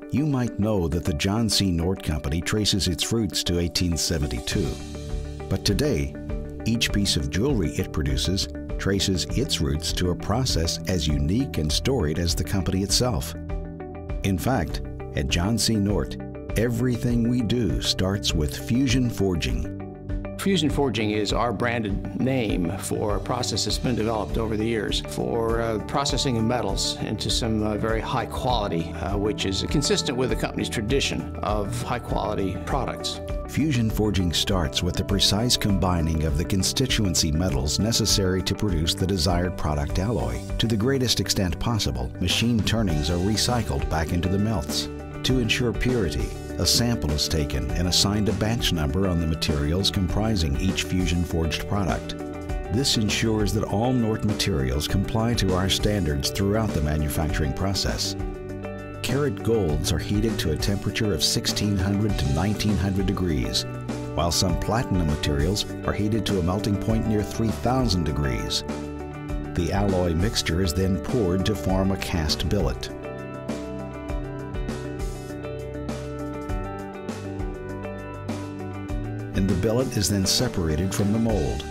You might know that the John C. Nort Company traces its roots to 1872. But today, each piece of jewelry it produces traces its roots to a process as unique and storied as the company itself. In fact, at John C. Nort, everything we do starts with fusion forging. Fusion forging is our branded name for a process that's been developed over the years for processing of metals into some very high quality, which is consistent with the company's tradition of high quality products. Fusion forging starts with the precise combining of the constituency metals necessary to produce the desired product alloy. To the greatest extent possible, machine turnings are recycled back into the melts. To ensure purity, a sample is taken and assigned a batch number on the materials comprising each fusion forged product. This ensures that all Nort materials comply to our standards throughout the manufacturing process. Carat golds are heated to a temperature of 1600 to 1900 degrees, while some platinum materials are heated to a melting point near 3000 degrees. The alloy mixture is then poured to form a cast billet. And the billet is then separated from the mold.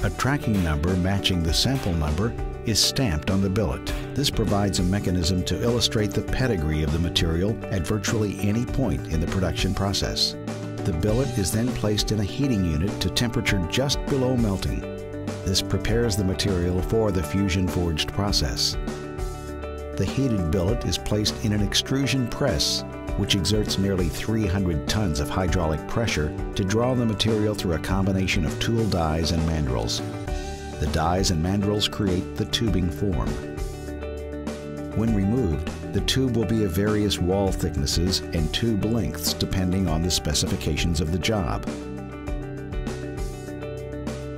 A tracking number matching the sample number is stamped on the billet. This provides a mechanism to illustrate the pedigree of the material at virtually any point in the production process. The billet is then placed in a heating unit to temperature just below melting. This prepares the material for the fusion forged process. The heated billet is placed in an extrusion press, which exerts nearly 300 tons of hydraulic pressure to draw the material through a combination of tool dies and mandrels. The dies and mandrels create the tubing form. When removed, the tube will be of various wall thicknesses and tube lengths depending on the specifications of the job.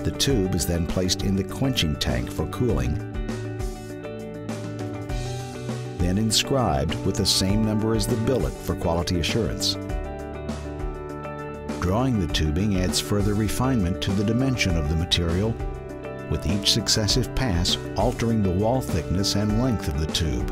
The tube is then placed in the quenching tank for cooling, then inscribed with the same number as the billet for quality assurance. Drawing the tubing adds further refinement to the dimension of the material, with each successive pass altering the wall thickness and length of the tube.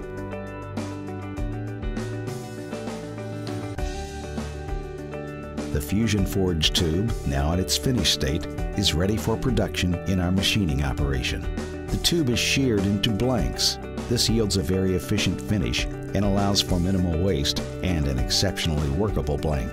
The fusion forged tube, now in its finished state, is ready for production in our machining operation. The tube is sheared into blanks. This yields a very efficient finish and allows for minimal waste and an exceptionally workable blank.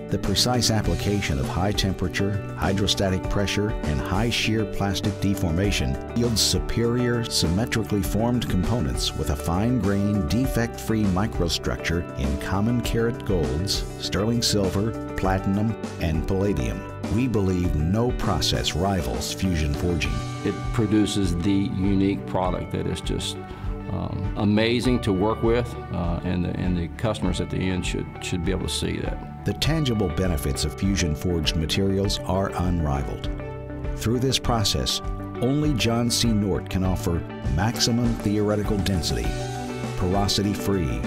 The precise application of high temperature, hydrostatic pressure, and high shear plastic deformation yields superior, symmetrically formed components with a fine-grained, defect-free microstructure in common carat golds, sterling silver, platinum, and palladium. We believe no process rivals fusion forging. It produces the unique product that is just amazing to work with, and the customers at the end should be able to see that. The tangible benefits of fusion forged materials are unrivaled. Through this process, only John C. Nort can offer maximum theoretical density, porosity-free,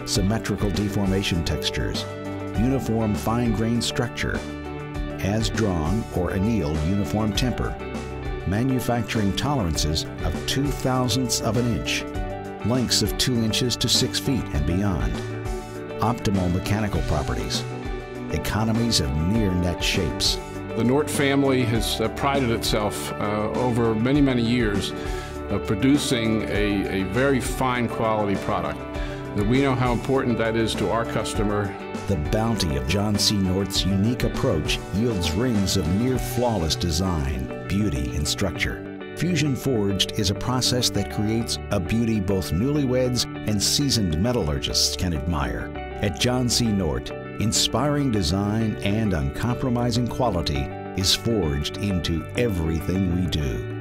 symmetrical deformation textures, uniform fine-grained structure, as drawn or annealed uniform temper, manufacturing tolerances of 0.02 of an inch, lengths of 2 inches to 6 feet and beyond, optimal mechanical properties, economies of near-net shapes. The Nort family has prided itself over many, many years of producing a very fine quality product. That we know how important that is to our customer. The bounty of John C. Nort's unique approach yields rings of near-flawless design, beauty, and structure. Fusion forged is a process that creates a beauty both newlyweds and seasoned metallurgists can admire. At John C. Nort, inspiring design and uncompromising quality is forged into everything we do.